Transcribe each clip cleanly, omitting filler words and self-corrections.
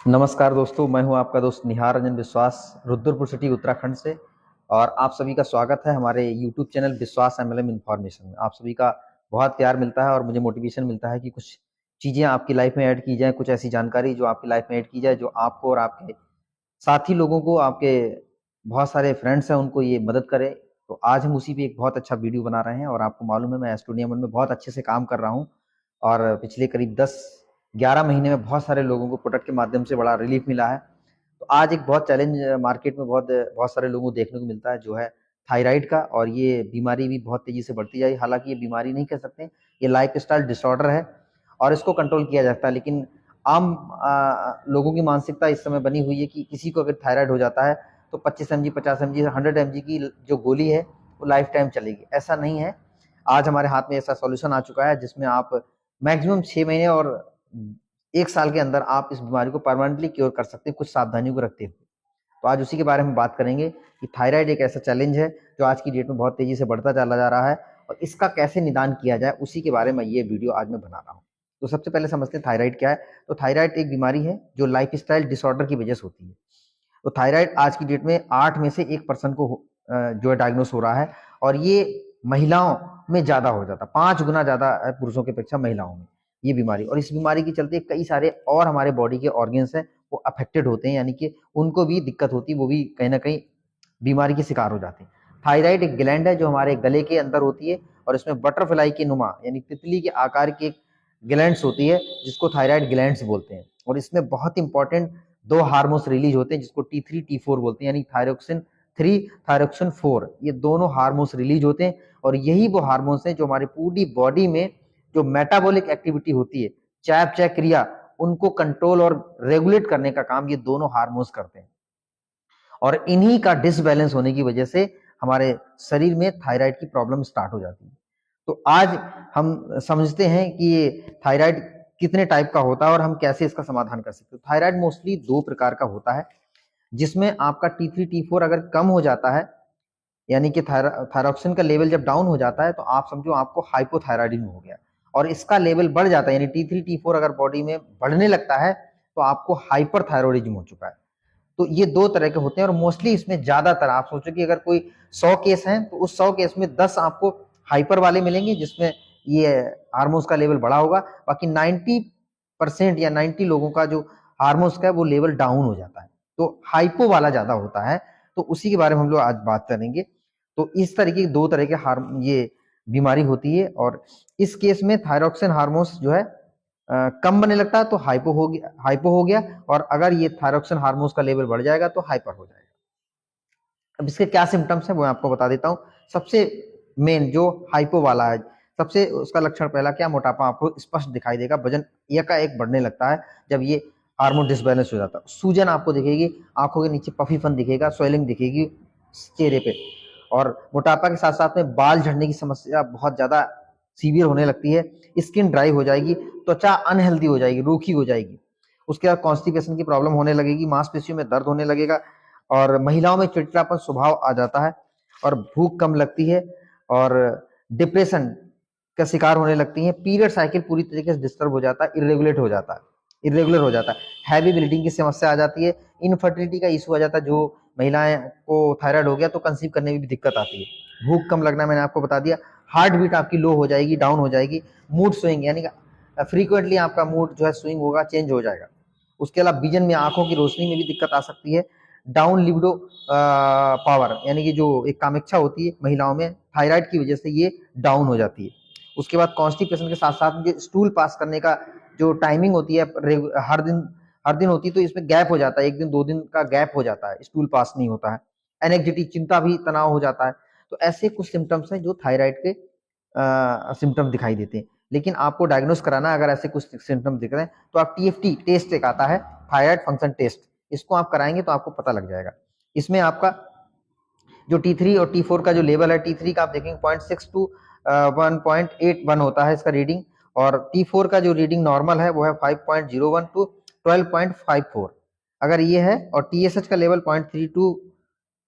नमस्कार दोस्तों, मैं हूं आपका दोस्त निहार रंजन विश्वास, रुद्रपुर सिटी उत्तराखंड से। और आप सभी का स्वागत है हमारे यूट्यूब चैनल विश्वास एमएलएम इन्फॉर्मेशन में। आप सभी का बहुत प्यार मिलता है और मुझे मोटिवेशन मिलता है कि कुछ चीज़ें आपकी लाइफ में ऐड की जाए, कुछ ऐसी जानकारी जो आपकी लाइफ में ऐड की जाए जो आपको और आपके साथी लोगों को, आपके बहुत सारे फ्रेंड्स हैं उनको ये मदद करे। तो आज हम उसी पे एक बहुत अच्छा वीडियो बना रहे हैं। और आपको मालूम है मैं एस्टोनिया में बहुत अच्छे से काम कर रहा हूँ और पिछले करीब 10-11 महीने में बहुत सारे लोगों को प्रोडक्ट के माध्यम से बड़ा रिलीफ मिला है। तो आज एक बहुत चैलेंज मार्केट में बहुत बहुत सारे लोगों को देखने को मिलता है, जो है थायराइड का। और ये बीमारी भी बहुत तेजी से बढ़ती जा रही है। हालांकि ये बीमारी नहीं कह सकते, ये लाइफस्टाइल डिसऑर्डर है और इसको कंट्रोल किया जाता है। लेकिन आम लोगों की मानसिकता इस समय बनी हुई है कि किसी को अगर थायराइड हो जाता है तो 25 mg, 50 mg, 100 mg की जो गोली है वो लाइफ टाइम चलेगी। ऐसा नहीं है। आज हमारे हाथ में ऐसा सॉल्यूशन आ चुका है जिसमें आप मैक्सिमम 6 महीने और 1 साल के अंदर आप इस बीमारी को परमानेंटली क्योर कर सकते हैं, कुछ सावधानियों को रखते हुए। तो आज उसी के बारे में बात करेंगे कि थायराइड एक ऐसा चैलेंज है जो आज की डेट में बहुत तेजी से बढ़ता चला जा रहा है और इसका कैसे निदान किया जाए, उसी के बारे में ये वीडियो आज मैं बना रहा हूँ। तो सबसे पहले समझते हैं थायराइड क्या है। तो थायराइड एक बीमारी है जो लाइफस्टाइल डिसऑर्डर की वजह से होती है। तो थायराइड आज की डेट में 8 में से 1% को जो है डायग्नोस हो रहा है। और ये महिलाओं में ज्यादा हो जाता है, 5 गुना ज्यादा है पुरुषों की अपेक्षा महिलाओं में ये बीमारी। और इस बीमारी के चलते कई सारे और हमारे बॉडी के ऑर्गन्स हैं वो अफेक्टेड होते हैं, यानी कि उनको भी दिक्कत होती है, वो भी कहीं ना कहीं बीमारी के शिकार हो जाते हैं। थायराइड एक ग्लैंड है जो हमारे गले के अंदर होती है और इसमें बटरफ्लाई के नुमा यानी तितली के आकार की एक ग्लैंड्स होती है जिसको थायराइड ग्लैंड्स बोलते हैं। और इसमें बहुत इंपॉर्टेंट 2 हार्मोन्स रिलीज होते हैं जिसको T3 T4 बोलते हैं, यानी थायरोक्सिन 3 थायरोक्सिन 4। ये दोनों हार्मोन्स रिलीज होते हैं और यही वो हार्मोन्स हैं जो हमारी पूरी बॉडी में जो मेटाबॉलिक एक्टिविटी होती है, चयापचय क्रिया, उनको कंट्रोल और रेगुलेट करने का काम ये दोनों हार्मोन्स करते हैं। और इन्हीं का डिसबैलेंस होने की वजह से हमारे शरीर में थायराइड की प्रॉब्लम स्टार्ट हो जाती है। तो आज हम समझते हैं कि ये थायराइड कितने टाइप का होता है और हम कैसे इसका समाधान कर सकते हैं। थायराइड मोस्टली 2 प्रकार का होता है, जिसमें आपका T3 T4 अगर कम हो जाता है, यानी कि थायरॉक्सिन का लेवल जब डाउन हो जाता है तो आप समझो आपको हाइपोथायराइडिज्म हो गया। और इसका लेवल बढ़ जाता है, यानी T3 T4 अगर बॉडी में बढ़ने लगता है तो आपको हाइपरथायरॉइडिज्म हो चुका है। तो ये 2 तरह के होते हैं और मोस्टली इसमें ज्यादातर आप सोचो कि अगर कोई 100 केस हैं तो उस 100 केस में 10 आपको हाइपर वाले मिलेंगे जिसमें ये हार्मोन्स का लेवल बढ़ा होगा। बाकी 90% या 90 लोगों का जो हार्मोन्स का है वो लेवल डाउन हो जाता है। तो हाइपो वाला ज्यादा होता है। तो उसी के बारे में हम लोग आज बात करेंगे। तो इस तरीके की 2 तरह के ये बीमारी होती है। और इस केस में थायरोक्सिन हार्मोन्स जो है कम बनने लगता है तो हाइपो हो गया। और अगर ये थायरोक्सिन हार्मोन्स का लेवल बढ़ जाएगा तो हाइपर हो जाएगा। अब इसके क्या सिम्टम्स है वो मैं आपको बता देता हूँ। सबसे मेन जो हाइपो वाला है, सबसे उसका लक्षण पहला क्या, मोटापा आपको स्पष्ट दिखाई देगा, वजन एकाएक बढ़ने लगता है जब ये हार्मोन डिसबैलेंस हो जाता है। सूजन आपको दिखेगी, आंखों के नीचे पफीपन दिखेगा, स्वेलिंग दिखेगी चेहरे पे। और मोटापा के साथ साथ में बाल झड़ने की समस्या बहुत ज्यादा सीवियर होने लगती है। स्किन ड्राई हो जाएगी, त्वचा अनहेल्दी हो जाएगी, रूखी हो जाएगी। उसके बाद कॉन्स्टिपेशन की प्रॉब्लम होने लगेगी, मांसपेशियों में दर्द होने लगेगा और महिलाओं में चिड़चिड़ापन स्वभाव आ जाता है और भूख कम लगती है और डिप्रेशन का शिकार होने लगती है। पीरियड साइकिल पूरी तरीके से डिस्टर्ब हो जाता है, इरेगुलर हो जाता है। हैवी ब्लीडिंग की समस्या आ जाती है, इनफर्टिलिटी का इशू आ जाता है। जो महिलाएं को थायराइड हो गया तो कंसीव करने में भी दिक्कत आती है। भूख कम लगना मैंने आपको बता दिया। हार्ट बीट आपकी लो हो जाएगी, डाउन हो जाएगी। मूड स्विंग यानी फ्रीक्वेंटली आपका मूड जो है स्विंग होगा, चेंज हो जाएगा। उसके अलावा विजन में, आंखों की रोशनी में भी दिक्कत आ सकती है। डाउन लिबिडो पावर यानी कि जो एक कामेच्छा होती है महिलाओं में, थायराइड की वजह से ये डाउन हो जाती है। उसके बाद कॉन्स्टिपेशन के साथ साथ जो स्टूल पास करने का जो टाइमिंग होती है हर दिन होती है, तो इसमें गैप हो जाता है, 1 दिन 2 दिन का गैप हो जाता है, स्टूल पास नहीं होता है। एनेक्सिटी, चिंता भी, तनाव हो जाता है। तो ऐसे कुछ सिम्टम्स हैं जो थायराइड के सिम्टम दिखाई देते हैं। लेकिन आपको डायग्नोस कराना, अगर ऐसे कुछ सिम्टम दिख रहे हैं तो आप TFT टेस्ट एक आता है, थायराइड फंक्शन टेस्ट, इसको आप कराएंगे तो आपको पता लग जाएगा। इसमें आपका जो T3 और T4 का जो लेवल है, T3 का आप देखेंगे 0.6 टू 1.81 होता है इसका रीडिंग। और T4 का जो रीडिंग नॉर्मल है वो है 5.01 टू 12.54 अगर ये है। और TSH का लेवल 0.35 टू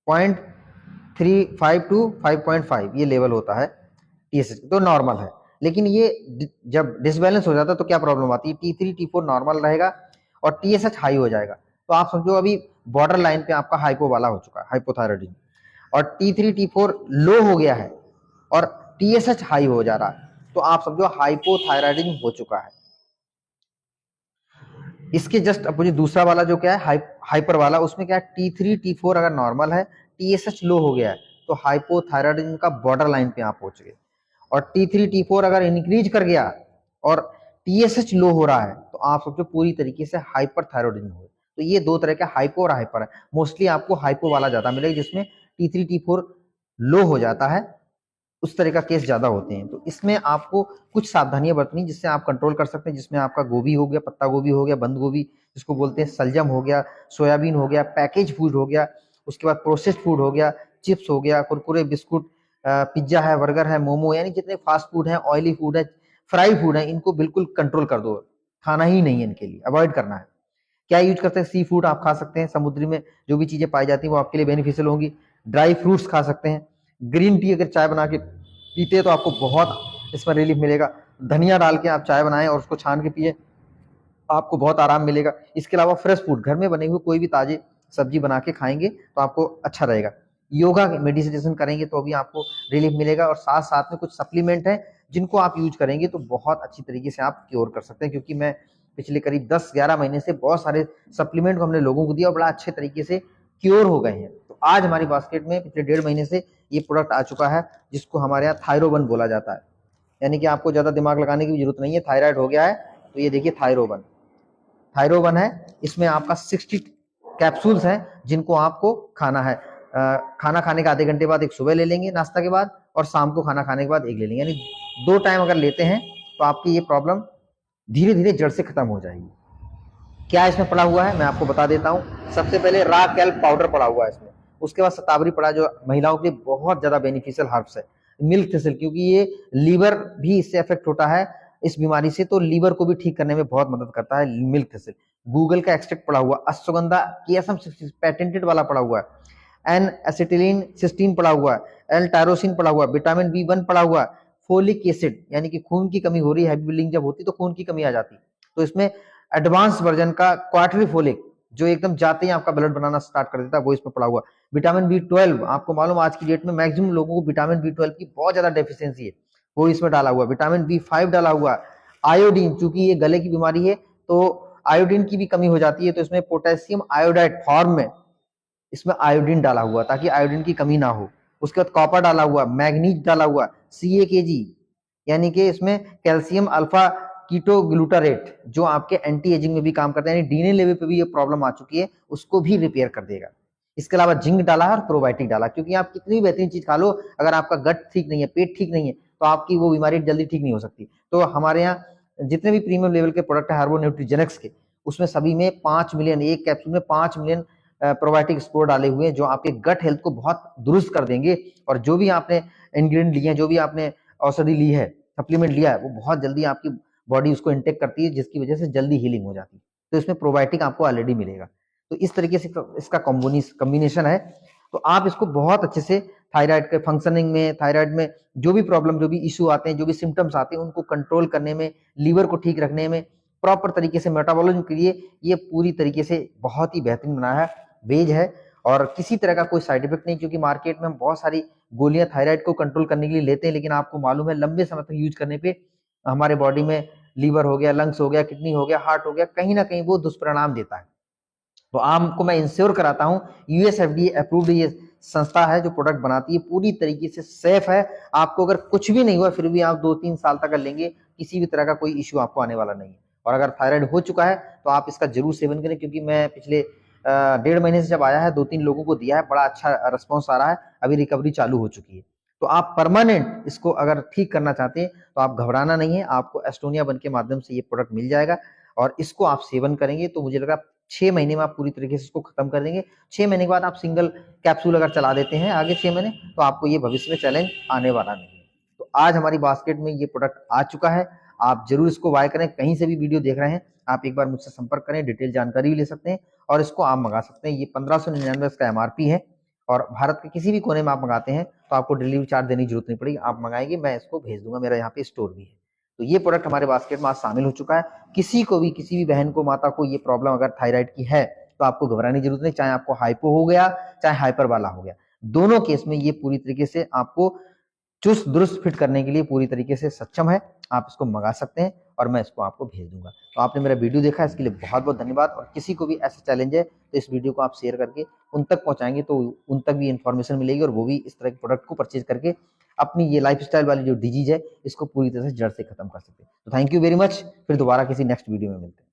5.5 ये लेवल होता है TSH, तो नॉर्मल है। लेकिन ये जब डिसबैलेंस हो जाता है तो क्या प्रॉब्लम आती है, T3 T4 नॉर्मल रहेगा और TSH हाई हो जाएगा, तो आप समझो अभी बॉर्डर लाइन पे आपका हाइपो वाला हो चुका है, हाइपोथायराइडिज्म। और T3 T4 लो हो गया है और TSH हाई हो जा रहा है, तो आप समझो हाइपोथायराइडिज्म हो चुका है। इसके जस्ट अपोजिट दूसरा वाला जो क्या है हाइपर वाला, उसमें क्या है T3 T4 अगर नॉर्मल है, TSH लो हो गया है, तो हाइपोथायराइडिज्म का बॉर्डर लाइन पे आप पहुंच गए। और T3 T4 अगर इंक्रीज कर गया और TSH लो हो रहा है, तो आप समझो पूरी तरीके से हाइपरथायराइडिज्म हो। तो ये दो तरह के हाइपो और हाइपर है। मोस्टली आपको हाइपो वाला ज्यादा मिलेगा, जिसमें T3 T4 लो हो जाता है, उस तरह का केस ज्यादा होते हैं। तो इसमें आपको कुछ सावधानियां बरतनी, जिससे आप कंट्रोल कर सकते हैं, जिसमें आपका गोभी हो गया, पत्ता गोभी हो गया, बंद गोभी जिसको बोलते हैं, सलजम हो गया, सोयाबीन हो गया, पैकेज फूड हो गया, उसके बाद प्रोसेस्ड फूड हो गया, चिप्स हो गया, कुरकुरे, बिस्कुट, पिज्जा है, बर्गर है, मोमो, यानी जितने फास्ट फूड है, ऑयली फूड है, फ्राई फूड है, इनको बिल्कुल कंट्रोल कर दो, खाना ही नहीं है, इनके लिए अवॉइड करना है। क्या यूज करते हैं? सी फूड आप खा सकते हैं, समुद्री में जो भी चीजें पाई जाती है वो आपके लिए बेनिफिशियल होंगी। ड्राई फ्रूट्स खा सकते हैं। ग्रीन टी अगर चाय बना के पीते हैं तो आपको बहुत इसमें रिलीफ मिलेगा। धनिया डाल के आप चाय बनाएं और उसको छान के पिए, आपको बहुत आराम मिलेगा। इसके अलावा फ्रेश फूड, घर में बने हुए कोई भी ताजे सब्जी बना के खाएंगे तो आपको अच्छा रहेगा। योगा मेडिटेशन करेंगे तो भी आपको रिलीफ मिलेगा। और साथ साथ में कुछ सप्लीमेंट है जिनको आप यूज करेंगे तो बहुत अच्छी तरीके से आप क्योर कर सकते हैं, क्योंकि मैं पिछले करीब 10-11 महीने से बहुत सारे सप्लीमेंट को हमने लोगों को दिया और बड़ा अच्छे तरीके से क्योर हो गए हैं। तो आज हमारी बास्केट में पिछले 1.5 महीने से ये प्रोडक्ट आ चुका है, जिसको हमारे यहाँ थायरोवन बोला जाता है। यानी कि आपको ज्यादा दिमाग लगाने की भी जरूरत नहीं है, थायराइड हो गया है तो ये देखिए थायरोवन, थायरोवन है। इसमें आपका 60 कैप्सूल्स हैं जिनको आपको खाना है। खाना खाने के आधे घंटे बाद एक सुबह ले लेंगे नाश्ता के बाद, और शाम को खाना खाने के बाद एक ले लेंगे, यानी 2 टाइम अगर लेते हैं तो आपकी ये प्रॉब्लम धीरे धीरे जड़ से खत्म हो जाएगी। क्या इसमें पड़ा हुआ है मैं आपको बता देता हूँ। सबसे पहले रॉ कैल्प पाउडर पड़ा हुआ है इसमें, उसके बाद शतावरी पड़ा, जो महिलाओं के लिए बहुत ज्यादा बेनिफिशियल हर्ब्स है। मिल्क थिसल, क्योंकि ये लीवर भी इससे अफेक्ट होता है इस बीमारी से, तो लीवर को भी ठीक करने में बहुत मदद करता है मिल्क थिसल। गूगल का एक्सट्रैक्ट पड़ा हुआ, अश्वगंधा KSM पेटेंटेड वाला पड़ा हुआ है, एन एसिटिलीन सिस्टीन पड़ा हुआ है, एल टायरोसिन पड़ा हुआ है, विटामिन B1 पड़ा हुआ है, फोलिक एसिड, यानी कि खून की कमी हो रही है, हैवी ब्लीडिंग जब होती है तो खून की कमी आ जाती है, तो इसमें एडवांस वर्जन का क्वार्टरी फोलिक जो एकदम जाते ही आपका ब्लड बनाना स्टार्ट कर देता है, वो इसमें पड़ा हुआ। विटामिन B12, आपको मालूम आज की डेट में मैक्सिमम लोगों को विटामिन B12 की बहुत ज्यादा डेफिशिएंसी है, वो इसमें डाला हुआ। विटामिन B5 डाला हुआ। आयोडीन, चूंकि ये गले की बीमारी है तो आयोडीन की भी कमी हो जाती है, तो इसमें पोटेशियम आयोडाइड फॉर्म में इसमें आयोडीन डाला हुआ ताकि आयोडीन की कमी ना हो। उसके बाद कॉपर डाला हुआ, मैग्नीज डाला हुआ, CaKG, यानी कि इसमें कैल्शियम अल्फा कीटोग्लूटारेट जो आपके एंटी एजिंग में भी काम करता है, यानी डीएनए लेवल पे भी ये प्रॉब्लम आ चुकी है उसको भी रिपेयर कर देगा। इसके अलावा जिंक डाला है और प्रोबायोटिक डाला, क्योंकि आप कितनी भी बेहतरीन चीज खा लो, अगर आपका गट ठीक नहीं है, पेट ठीक नहीं है, तो आपकी वो बीमारी जल्दी ठीक नहीं हो सकती। तो हमारे यहाँ जितने भी प्रीमियम लेवल के प्रोडक्ट है हार्बो न्यूट्रीजेनिक्स के, उसमें सभी में 5 मिलियन, एक कैप्सूल में 5 मिलियन प्रोबायोटिक स्पोर डाले हुए हैं, जो आपके गट हेल्थ को बहुत दुरुस्त कर देंगे। और जो भी आपने इंग्रेडिएंट लिए हैं, जो भी आपने औषधि ली है, सप्लीमेंट लिया है, वो बहुत जल्दी आपकी बॉडी उसको इंटेक करती है, जिसकी वजह से जल्दी हीलिंग हो जाती है। तो इसमें प्रोबायोटिक आपको ऑलरेडी मिलेगा। तो इस तरीके से इसका कॉम्बिनेशन है। तो आप इसको बहुत अच्छे से थायराइड के फंक्शनिंग में, थायराइड में जो भी प्रॉब्लम, जो भी इशू आते हैं, जो भी सिम्टम्स आते हैं, उनको कंट्रोल करने में, लीवर को ठीक रखने में, प्रॉपर तरीके से मेटाबॉलिज्म के लिए ये पूरी तरीके से बहुत ही बेहतरीन बनाया है। वेज है और किसी तरह का कोई साइड इफेक्ट नहीं, क्योंकि मार्केट में हम बहुत सारी गोलियां थायराइड को कंट्रोल करने के लिए लेते हैं, लेकिन आपको मालूम है लंबे समय तक यूज करने पे हमारे बॉडी में लीवर हो गया, लंग्स हो गया, किडनी हो गया, हार्ट हो गया, कहीं ना कहीं वो दुष्परिणाम देता है। तो आपको मैं इंश्योर कराता हूं, US FDA अप्रूव्ड ये संस्था है जो प्रोडक्ट बनाती है, पूरी तरीके से सेफ है। आपको अगर कुछ भी नहीं हुआ फिर भी आप 2-3 साल तक लेंगे, किसी भी तरह का कोई इश्यू आपको आने वाला नहीं है। और अगर थायराइड हो चुका है तो आप इसका जरूर सेवन करें, क्योंकि मैं पिछले 1.5 महीने से जब आया है 2-3 लोगों को दिया है, बड़ा अच्छा रिस्पॉन्स आ रहा है, अभी रिकवरी चालू हो चुकी है। तो आप परमानेंट इसको अगर ठीक करना चाहते हैं तो आप घबराना नहीं है, आपको एस्टोनिया वन के माध्यम से ये प्रोडक्ट मिल जाएगा और इसको आप सेवन करेंगे तो मुझे लगा 6 महीने में आप पूरी तरीके से इसको खत्म कर देंगे। 6 महीने के बाद आप सिंगल कैप्सूल अगर चला देते हैं आगे 6 महीने, तो आपको ये भविष्य में चैलेंज आने वाला नहीं है। तो आज हमारी बास्केट में ये प्रोडक्ट आ चुका है, आप जरूर इसको बाय करें। कहीं से भी वीडियो देख रहे हैं आप एक बार मुझसे संपर्क करें, डिटेल जानकारी भी ले सकते हैं और इसको आप मंगा सकते हैं। ये 1599 इसका MRP है और भारत के किसी भी कोने में आप मंगाते हैं तो आपको डिलीवरी चार्ज देने की जरूरत नहीं पड़ेगी। आप मंगाएंगे, मैं इसको भेज दूंगा, मेरा यहाँ पे स्टोर भी है। तो ये प्रोडक्ट हमारे बास्केट में आज शामिल हो चुका है। किसी को भी, किसी भी बहन को, माता को ये प्रॉब्लम अगर थायराइड की है तो आपको घबराने की जरूरत नहीं, चाहे आपको हाइपो हो गया चाहे हाइपर वाला हो गया, दोनों केस में ये पूरी तरीके से आपको चुस्त दुरुस्त फिट करने के लिए पूरी तरीके से सक्षम है। आप इसको मंगा सकते हैं और मैं इसको आपको भेज दूंगा। तो आपने मेरा वीडियो देखा, इसके लिए बहुत बहुत धन्यवाद। और किसी को भी ऐसा चैलेंज है तो इस वीडियो को आप शेयर करके उन तक पहुंचाएंगे तो उन तक भी इंफॉर्मेशन मिलेगी और वो भी इस तरह के प्रोडक्ट को परचेज करके अपनी ये लाइफस्टाइल वाली जो डिजीज है इसको पूरी तरह से जड़ से खत्म कर सकते हैं। तो थैंक यू वेरी मच, फिर दोबारा किसी नेक्स्ट वीडियो में मिलते हैं।